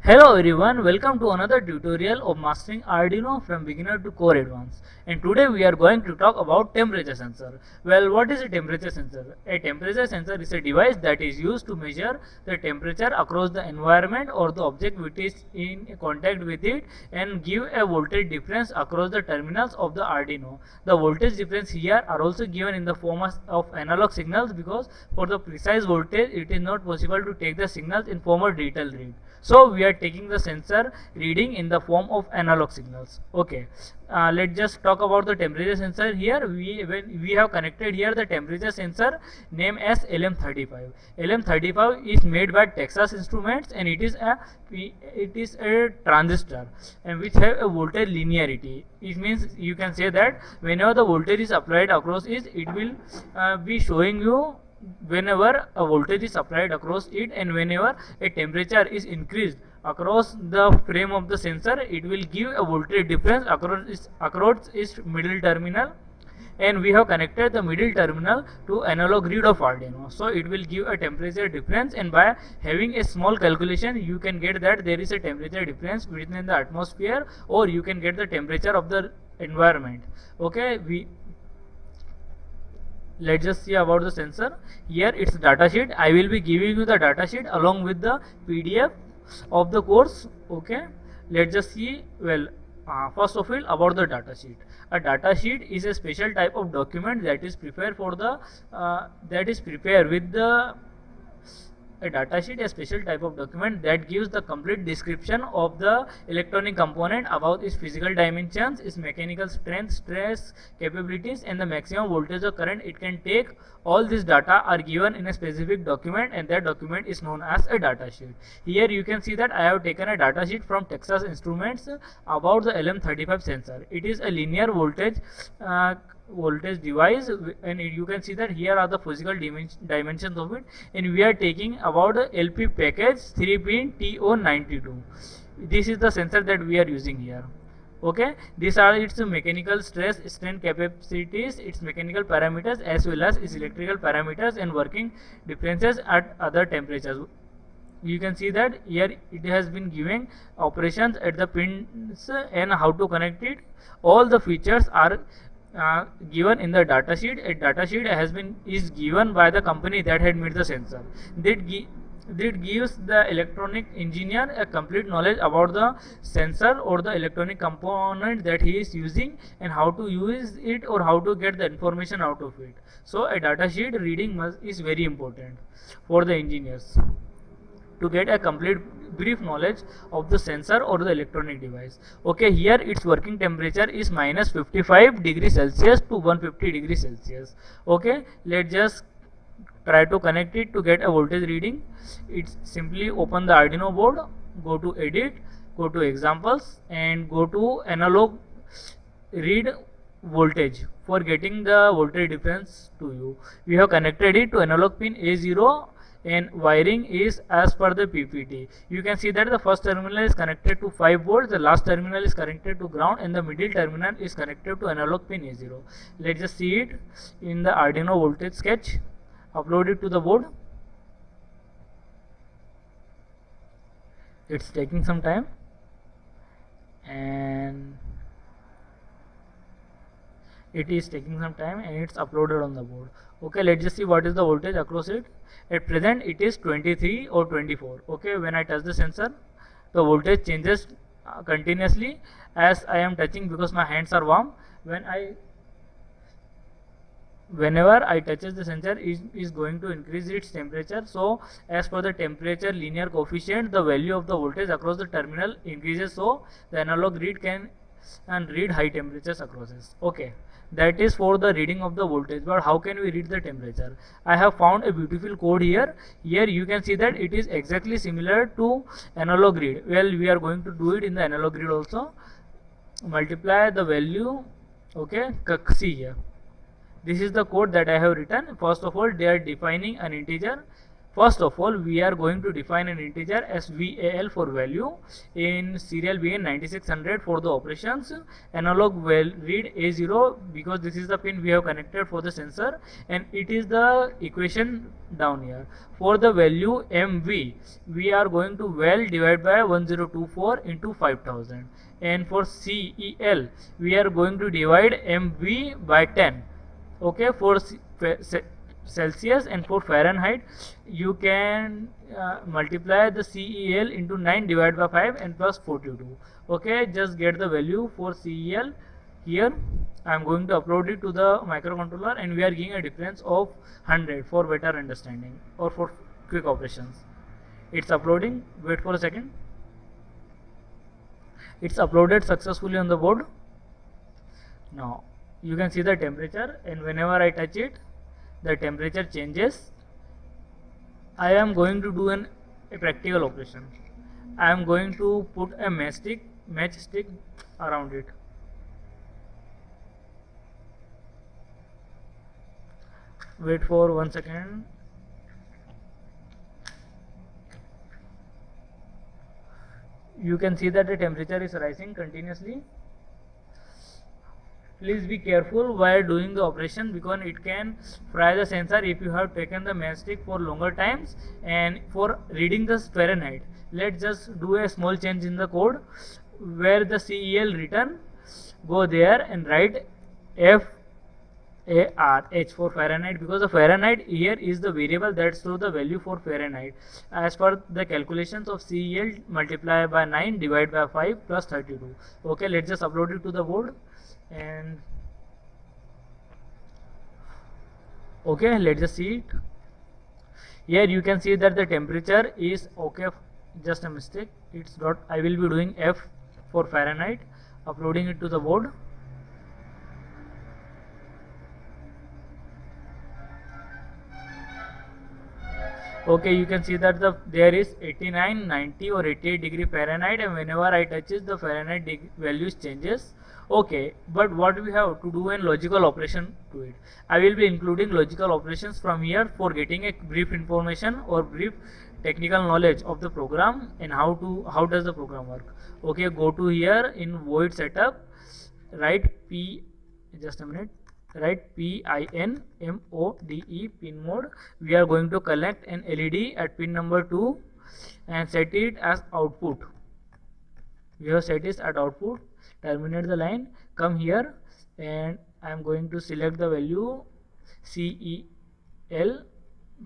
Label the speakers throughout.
Speaker 1: Hello everyone, welcome to another tutorial of mastering Arduino from beginner to core advanced. And today we are going to talk about temperature sensor. Well, what is a temperature sensor? A temperature sensor is a device that is used to measure the temperature across the environment or the object which is in contact with it and give a voltage difference across the terminals of the Arduino. The voltage difference here are also given in the form of analog signals because for the precise voltage it is not possible to take the signals in form of digital read. So we are taking the sensor reading in the form of analog signals. Okay, let's just talk about the temperature sensor. Here we have connected here the temperature sensor named as LM35. LM35 is made by Texas Instruments and it is a transistor and which have a voltage linearity. It means you can say that whenever the voltage is applied across it will be showing you whenever a voltage is applied across it, and whenever a temperature is increased across the frame of the sensor, it will give a voltage difference across its middle terminal. And we have connected the middle terminal to analog read of Arduino, so it will give a temperature difference, and by having a small calculation you can get that there is a temperature difference within the atmosphere, or you can get the temperature of the environment. Okay, let's just see about the sensor. Here it's data sheet. I will be giving you the data sheet along with the PDF of the course. Okay, let's just see. Well, first of all, about the data sheet. A data sheet is a special type of document that is prepared for the with the a datasheet, a special type of document that gives the complete description of the electronic component about its physical dimensions, its mechanical strength, stress, capabilities, and the maximum voltage or current it can take. All this data are given in a specific document, and that document is known as a datasheet. Here you can see that I have taken a datasheet from Texas Instruments about the LM35 sensor. It is a linear voltage device, and you can see that here are the physical dimensions of it, and we are taking about the LP package 3-pin TO92. This is the sensor that we are using here. Okay, these are its mechanical stress, strength, capacities, its mechanical parameters as well as its electrical parameters and working differences at other temperatures. You can see that here it has been giving operations at the pins and how to connect it. All the features are given in the datasheet. A datasheet is given by the company that had made the sensor. That gives the electronic engineer a complete knowledge about the sensor or the electronic component that he is using and how to use it or how to get the information out of it. So a datasheet reading is very important for the engineers to get a complete brief knowledge of the sensor or the electronic device. Okay, here its working temperature is minus 55 degrees Celsius to 150 degrees Celsius. Okay, let's just try to connect it to get a voltage reading. It's simply open the Arduino board, go to edit, go to examples, and go to analog read voltage for getting the voltage difference to you. We have connected it to analog pin A0, and wiring is as per the PPT. You can see that the first terminal is connected to 5 volts, the last terminal is connected to ground, and the middle terminal is connected to analog pin A0. Let's just see it in the Arduino voltage sketch. Upload it to the board. It's taking some time, and it is taking some time and it's uploaded on the board. Okay, let's just see what is the voltage across it. At present it is 23 or 24. Okay, when I touch the sensor, the voltage changes continuously as I am touching because my hands are warm. Whenever I touches the sensor, is going to increase its temperature. So as per the temperature linear coefficient, the value of the voltage across the terminal increases, so the analog read can read high temperatures across this. Okay, that is for the reading of the voltage. But how can we read the temperature? I have found a beautiful code here. Here you can see that it is exactly similar to analog read. Well, we are going to do it in the analog read also. Multiply the value. Okay, see here, this is the code that I have written. First of all, they are defining an integer First of all, we are going to define an integer as VAL for value in serial BN 9600 for the operations. Analog will read A0 because this is the pin we have connected for the sensor, and it is the equation down here. For the value MV, we are going to val divided by 1024 into 5000, and for CEL, we are going to divide MV by 10. Okay, for Celsius, and for Fahrenheit you can multiply the CEL into 9 divided by 5 and plus 42. Okay, just get the value for CEL here. I am going to upload it to the microcontroller, and we are giving a difference of 100 for better understanding or for quick operations. It's uploading. Wait for a second. It's uploaded successfully on the board. Now you can see the temperature, and whenever I touch it, the temperature changes. I am going to do a practical operation. I am going to put a matchstick around it. Wait for 1 second. You can see that the temperature is rising continuously. Please be careful while doing the operation because it can fry the sensor if you have taken the matchstick for longer times. And for reading the Fahrenheit, let's just do a small change in the code where the CEL written, go there and write FARH for Fahrenheit, because the Fahrenheit here is the variable that shows the value for Fahrenheit as per the calculations of CEL multiplied by 9 divided by 5 plus 32. Okay, let's just upload it to the board. And okay, let's just see it. Here you can see that the temperature is okay. Just a mistake, it's dot. I will be doing F for Fahrenheit, uploading it to the board. Okay, you can see that there is 89, 90 or 88 degree Fahrenheit, and whenever I touch it, the Fahrenheit values changes. Okay, but what we have to do a logical operation to it. I will be including logical operations from here for getting a brief information or brief technical knowledge of the program and how does the program work. Okay, go to here in void setup, write just a minute, write PIN pin mode. We are going to collect an LED at pin number 2 and set it as output. We have set it at output. Terminate the line, come here, and I am going to select the value CEL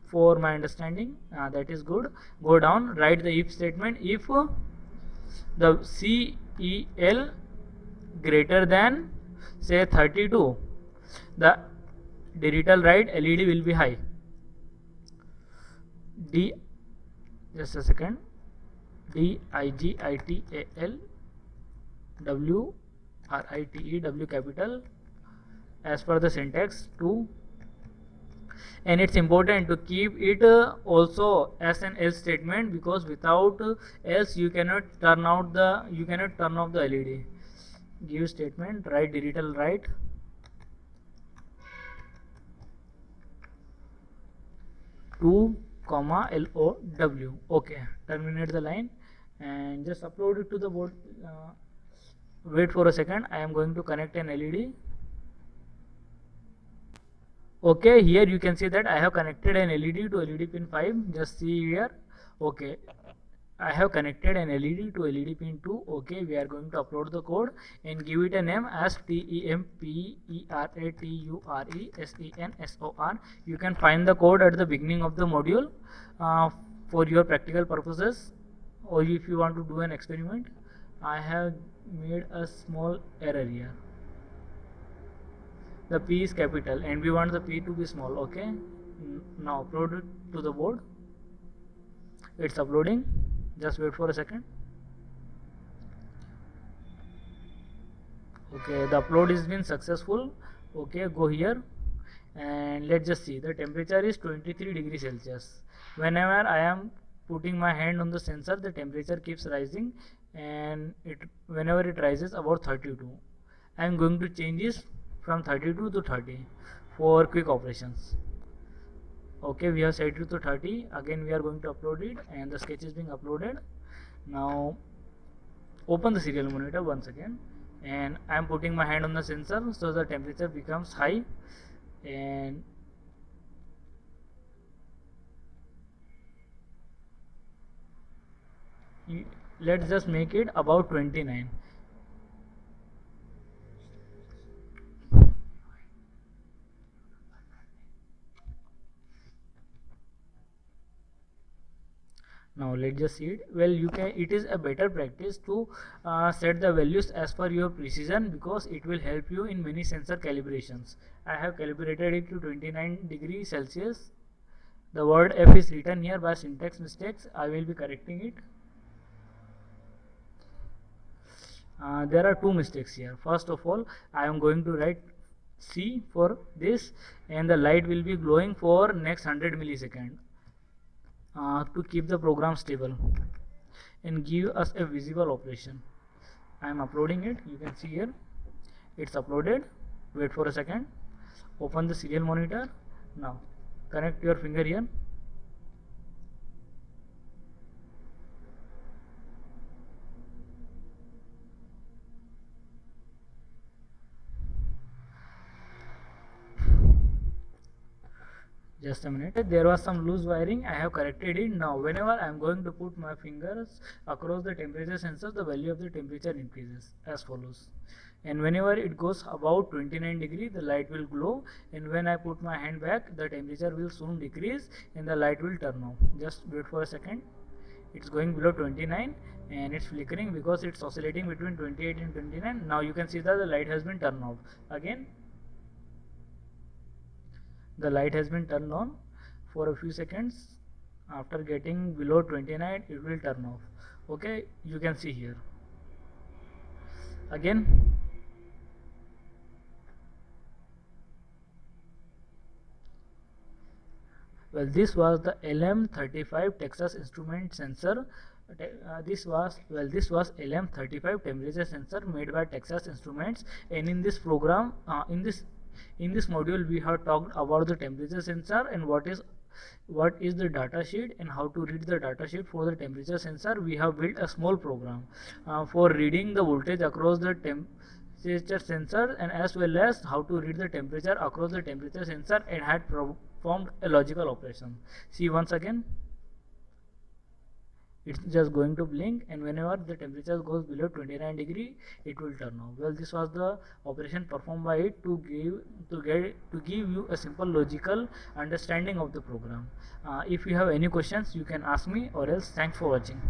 Speaker 1: for my understanding. That is good. Go down, write the if statement. If the CEL greater than say 32, the digital write LED will be high. Just a second, DIGITAL WRITE capital as per the syntax 2, and it's important to keep it also as an else statement, because without else you cannot turn off the LED. Give statement, write digital write 2, LOW. Okay, terminate the line and just upload it to the board. Wait for a second, I am going to connect an LED. Okay, here you can see that I have connected an LED to LED pin 5. Just see here. Okay, I have connected an LED to LED pin 2. Okay, we are going to upload the code and give it a name as TEMPERATURESENSOR. You can find the code at the beginning of the module for your practical purposes, or if you want to do an experiment. I have made a small error here. The P is capital and we want the P to be small. Okay, now upload it to the board. It's uploading. Just wait for a second. Okay, the upload has been successful. Okay, go here and let's just see. The temperature is 23 degrees Celsius. Whenever I am putting my hand on the sensor, the temperature keeps rising, and whenever it rises about 32, I am going to change this from 32 to 30 for quick operations. Okay, we have set it to 30. Again we are going to upload it, and the sketch is being uploaded. Now open the serial monitor once again, and I am putting my hand on the sensor so the temperature becomes high, and let's just make it about 29. Now let's just see it. Well, you can, it is a better practice to set the values as per your precision, because it will help you in many sensor calibrations. I have calibrated it to 29 degrees Celsius. The word F is written here by syntax mistakes. I will be correcting it. There are two mistakes here. First of all, I am going to write C for this, and the light will be glowing for next 100 milliseconds. To keep the program stable and give us a visible operation. I am uploading it. You can see here it's uploaded. Wait for a second. Open the serial monitor. Now connect your finger here. Just a minute. There was some loose wiring. I have corrected it. Now whenever I am going to put my fingers across the temperature sensor, the value of the temperature increases as follows. And whenever it goes about 29 degree, the light will glow, and when I put my hand back, the temperature will soon decrease and the light will turn off. Just wait for a second. It's going below 29 and it's flickering because it's oscillating between 28 and 29. Now you can see that the light has been turned off. Again, the light has been turned on for a few seconds. After getting below 29, it will turn off. Okay, you can see here. Again, well, this was the LM35 Texas Instrument sensor. This was LM35 temperature sensor made by Texas Instruments, and in this program, in this module, we have talked about the temperature sensor and what is the data sheet and how to read the data sheet for the temperature sensor. We have built a small program for reading the voltage across the temperature sensor, and as well as how to read the temperature across the temperature sensor, and had performed a logical operation. See once again. It's just going to blink, and whenever the temperature goes below 29 degree, it will turn off. Well, this was the operation performed by it to give you a simple logical understanding of the program. If you have any questions, you can ask me, or else thanks for watching.